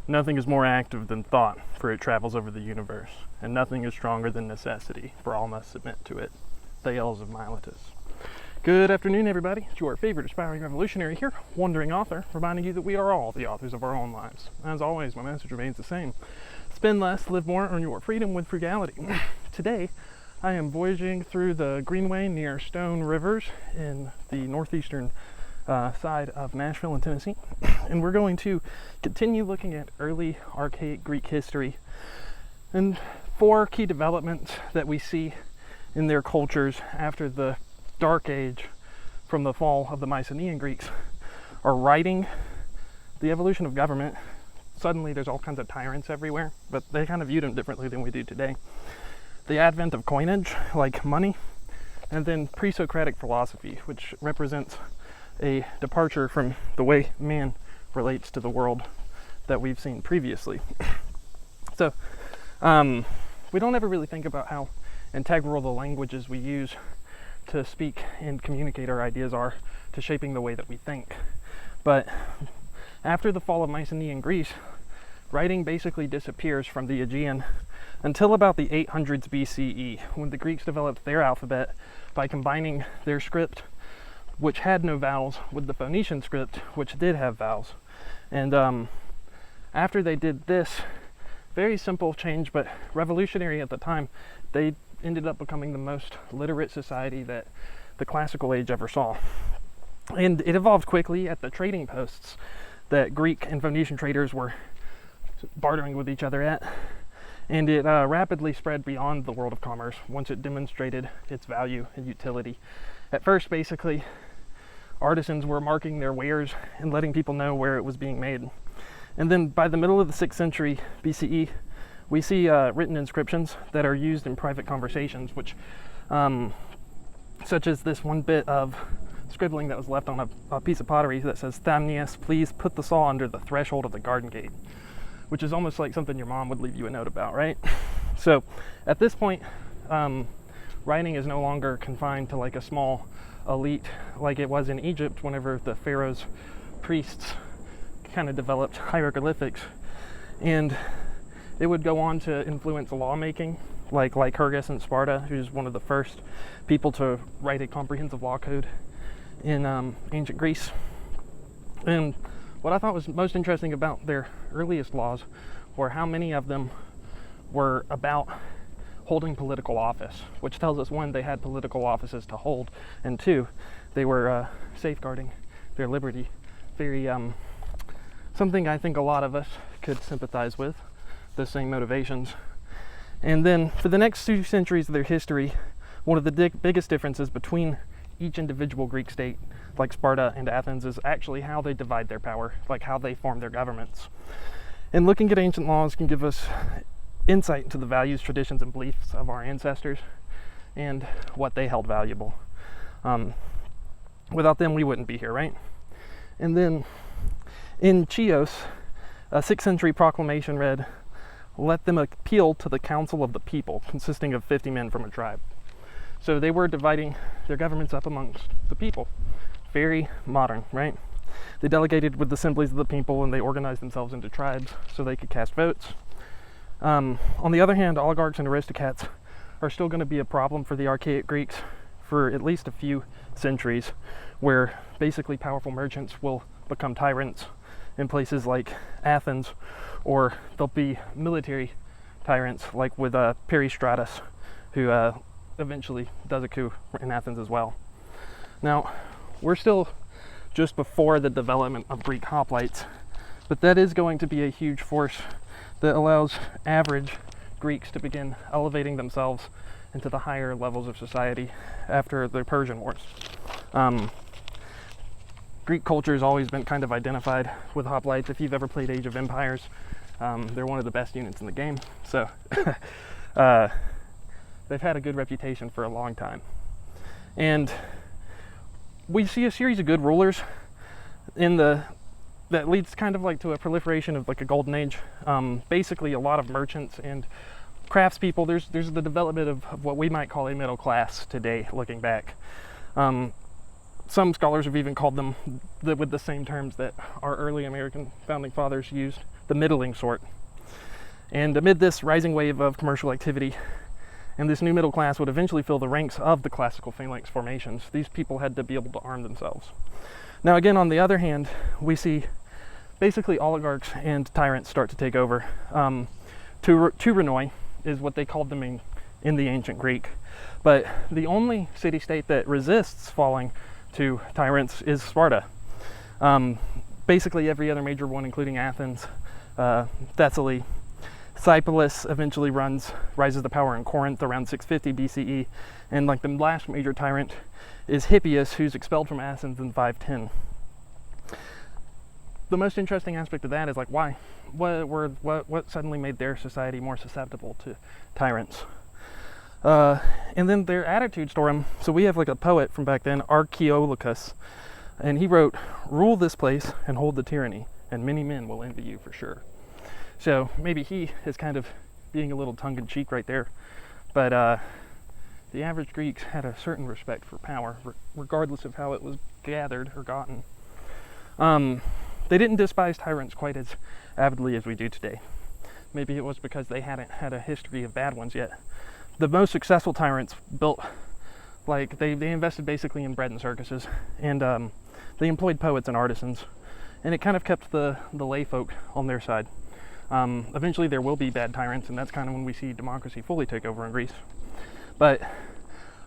Nothing is more active than thought, for it travels over the universe, and nothing is stronger than necessity, for all must submit to it. Thales of Miletus. Good afternoon, everybody. It's your favorite aspiring revolutionary here, wandering author, reminding you that we are all the authors of our own lives. As always, my message remains the same. Spend less, live more, earn your freedom with frugality. Today, I am voyaging through the Greenway near Stone Rivers in the northeastern side of Nashville in Tennessee, and we're going to continue looking at early archaic Greek history and 4 key developments that we see in their cultures after the Dark Age from the fall of the Mycenaean Greeks are writing, the evolution of government. Suddenly there's all kinds of tyrants everywhere, but they kind of viewed them differently than we do today. The advent of coinage, like money, and then pre-Socratic philosophy, which represents a departure from the way man relates to the world that we've seen previously. So, we don't ever really think about how integral the languages we use to speak and communicate our ideas are to shaping the way that we think. But after the fall of Mycenaean Greece, writing basically disappears from the Aegean until about the 800s BCE, when the Greeks developed their alphabet by combining their script, which had no vowels, with the Phoenician script, which did have vowels. And after they did this very simple change, but revolutionary at the time, they ended up becoming the most literate society that the classical age ever saw. And it evolved quickly at the trading posts that Greek and Phoenician traders were bartering with each other at. And it rapidly spread beyond the world of commerce once it demonstrated its value and utility. At first, basically, artisans were marking their wares and letting people know where it was being made. And then by the middle of the 6th century BCE, we see written inscriptions that are used in private conversations, which, such as this one bit of scribbling that was left on a piece of pottery that says, "Thamnius, please put the saw under the threshold of the garden gate," which is almost like something your mom would leave you a note about, right? So at this point, writing is no longer confined to like a small elite like it was in Egypt whenever the pharaoh's priests kind of developed hieroglyphics, and it would go on to influence lawmaking, like Lycurgus in Sparta, who's one of the first people to write a comprehensive law code in ancient Greece. And what I thought was most interesting about their earliest laws were how many of them were about holding political office, which tells us, 1, they had political offices to hold, and 2, they were safeguarding their liberty. Very something I think a lot of us could sympathize with, the same motivations. And then for the next 2 centuries of their history, one of the biggest differences between each individual Greek state, like Sparta and Athens, is actually how they divide their power, like how they form their governments. And looking at ancient laws can give us insight into the values, traditions, and beliefs of our ancestors and what they held valuable. Without them, we wouldn't be here, right? And then in Chios, a 6th century proclamation read, "Let them appeal to the council of the people, consisting of 50 men from a tribe." So they were dividing their governments up amongst the people. Very modern, right? They delegated with the assemblies of the people, and they organized themselves into tribes so they could cast votes. On the other hand, oligarchs and aristocrats are still going to be a problem for the archaic Greeks for at least a few centuries, where basically powerful merchants will become tyrants in places like Athens, or there'll be military tyrants like with Peristratus, who eventually does a coup in Athens as well. Now, we're still just before the development of Greek hoplites, but that is going to be a huge force that allows average Greeks to begin elevating themselves into the higher levels of society after the Persian Wars. Greek culture has always been kind of identified with hoplites. If you've ever played Age of Empires, they're one of the best units in the game. So they've had a good reputation for a long time. And we see a series of good rulers that leads kind of like to a proliferation of like a golden age. Basically a lot of merchants and craftspeople. There's the development of what we might call a middle class today, looking back. some scholars have even called them with the same terms that our early American founding fathers used, the middling sort. And amid this rising wave of commercial activity, and this new middle class would eventually fill the ranks of the classical phalanx formations, these people had to be able to arm themselves. Now again, on the other hand, we see basically oligarchs and tyrants start to take over. Tyranoi is what they called them in the ancient Greek. But the only city-state that resists falling to tyrants is Sparta. Basically every other major one, including Athens, Thessaly, Cyprus eventually rises to power in Corinth around 650 BCE, and like the last major tyrant is Hippias, who's expelled from Athens in 510. The most interesting aspect of that is like what suddenly made their society more susceptible to tyrants, and then their attitudes toward them. So we have like a poet from back then, Archaic, and he wrote, "Rule this place and hold the tyranny, and many men will envy you for sure." So maybe he is kind of being a little tongue-in-cheek right there, but the average Greeks had a certain respect for power, regardless of how it was gathered or gotten. They didn't despise tyrants quite as avidly as we do today. Maybe it was because they hadn't had a history of bad ones yet. The most successful tyrants built, like, they invested basically in bread and circuses, and they employed poets and artisans, and it kind of kept the lay folk on their side. Eventually there will be bad tyrants, and that's kind of when we see democracy fully take over in Greece. But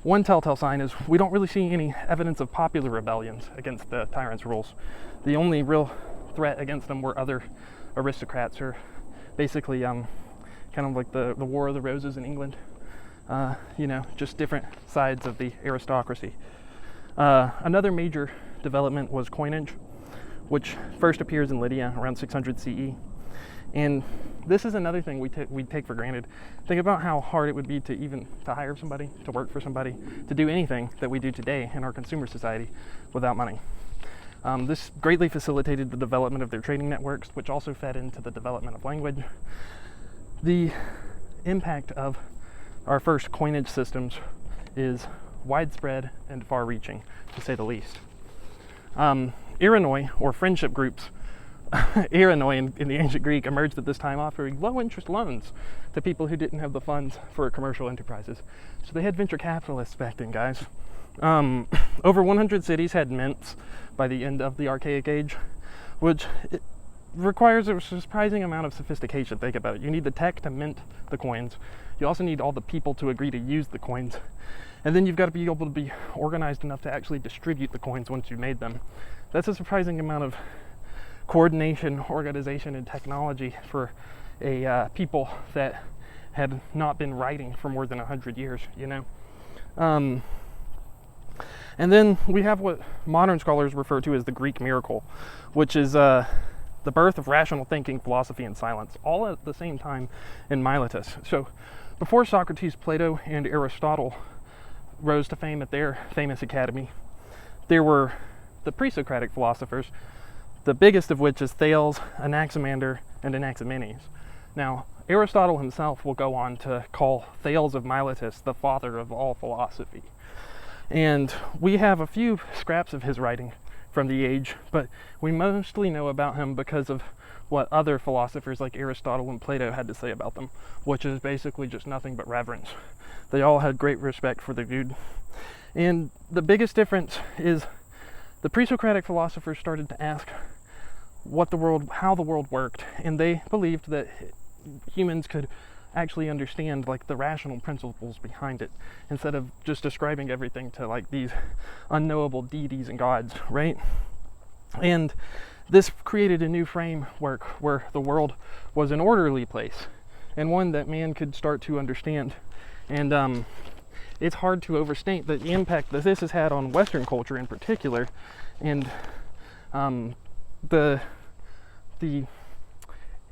one telltale sign is we don't really see any evidence of popular rebellions against the tyrants' rules. The only real threat against them were other aristocrats, or basically kind of like the War of the Roses in England. Just different sides of the aristocracy. Another major development was coinage, which first appears in Lydia around 600 CE. And this is another thing we take for granted. Think about how hard it would be to hire somebody, to work for somebody, to do anything that we do today in our consumer society without money. This greatly facilitated the development of their trading networks, which also fed into the development of language. The impact of our first coinage systems is widespread and far-reaching, to say the least. Iranoi, or friendship groups, Iranoi in the ancient Greek, emerged at this time, offering low-interest loans to people who didn't have the funds for commercial enterprises. So they had venture capitalists back then, guys. Over 100 cities had mints by the end of the Archaic age, which requires a surprising amount of sophistication. Think about it. You need the tech to mint the coins. You also need all the people to agree to use the coins. And then you've got to be able to be organized enough to actually distribute the coins once you've made them. That's a surprising amount of coordination, organization, and technology for a people that had not been writing for more than 100 years, And then we have what modern scholars refer to as the Greek miracle, which is the birth of rational thinking, philosophy, and silence, all at the same time in Miletus. So before Socrates, Plato, and Aristotle rose to fame at their famous academy, there were the Pre-Socratic philosophers, the biggest of which is Thales, Anaximander, and Anaximenes. Now, Aristotle himself will go on to call Thales of Miletus the father of all philosophy. And we have a few scraps of his writing from the age, but we mostly know about him because of what other philosophers like Aristotle and Plato had to say about them, which is basically just nothing but reverence. They all had great respect for the dude. And the biggest difference is the pre-Socratic philosophers started to ask how the world worked, and they believed that humans could actually understand like the rational principles behind it, instead of just describing everything to like these unknowable deities and gods, right? And this created a new framework where the world was an orderly place, and one that man could start to understand. And it's hard to overstate the impact that this has had on Western culture in particular, and the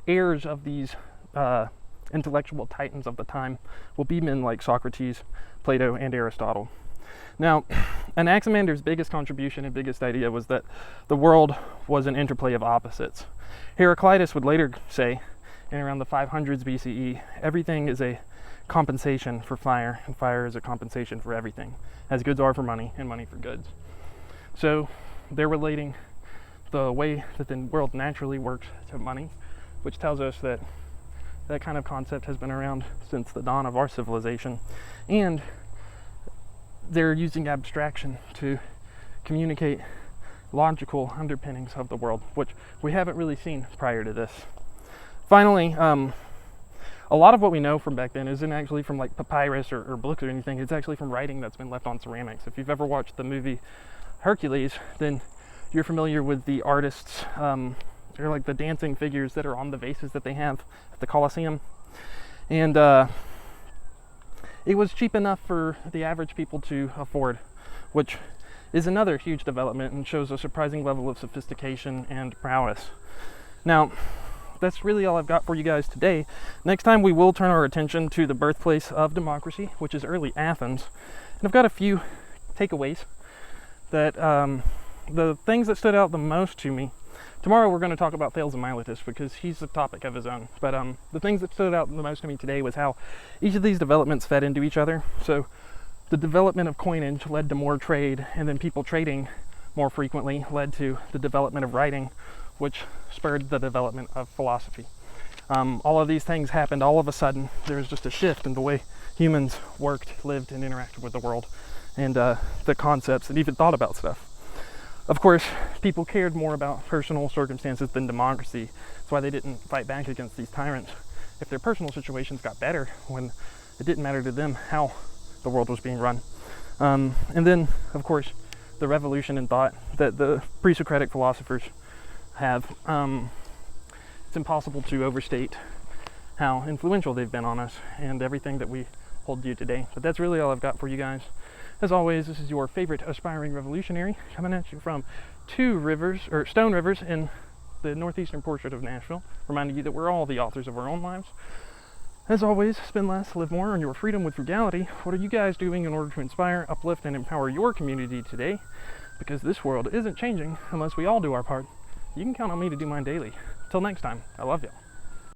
heirs of these intellectual titans of the time will be men like Socrates, Plato, and Aristotle. Now, Anaximander's biggest contribution and biggest idea was that the world was an interplay of opposites. Heraclitus would later say, in around the 500s BCE, everything is a compensation for fire, and fire is a compensation for everything, as goods are for money, and money for goods. So they're relating the way that the world naturally works to money, which tells us that that kind of concept has been around since the dawn of our civilization. And they're using abstraction to communicate logical underpinnings of the world, which we haven't really seen prior to this. Finally, a lot of what we know from back then isn't actually from like papyrus or books or anything. It's actually from writing that's been left on ceramics. If you've ever watched the movie Hercules, then you're familiar with the artists, or like the dancing figures that are on the vases that they have at the Colosseum. And it was cheap enough for the average people to afford, which is another huge development and shows a surprising level of sophistication and prowess. Now, that's really all I've got for you guys today. Next time we will turn our attention to the birthplace of democracy, which is early Athens. And I've got a few takeaways that the things that stood out the most to me. Tomorrow we're going to talk about Thales of Miletus because he's a topic of his own. But the things that stood out the most to me today was how each of these developments fed into each other. So the development of coinage led to more trade, and then people trading more frequently led to the development of writing, which spurred the development of philosophy. All of these things happened all of a sudden. There was just a shift in the way humans worked, lived, and interacted with the world, and the concepts and even thought about stuff. Of course, people cared more about personal circumstances than democracy. That's why they didn't fight back against these tyrants. If their personal situations got better, when it didn't matter to them how the world was being run. And then, of course, the revolution in thought that the Pre-Socratic philosophers have. It's impossible to overstate how influential they've been on us and everything that we hold dear today. But that's really all I've got for you guys. As always, this is your favorite aspiring revolutionary coming at you from Stone Rivers in the northeastern portrait of Nashville, reminding you that we're all the authors of our own lives. As always, spend less, live more, earn your freedom with frugality. What are you guys doing in order to inspire, uplift, and empower your community today? Because this world isn't changing unless we all do our part. You can count on me to do mine daily. Till next time, I love y'all.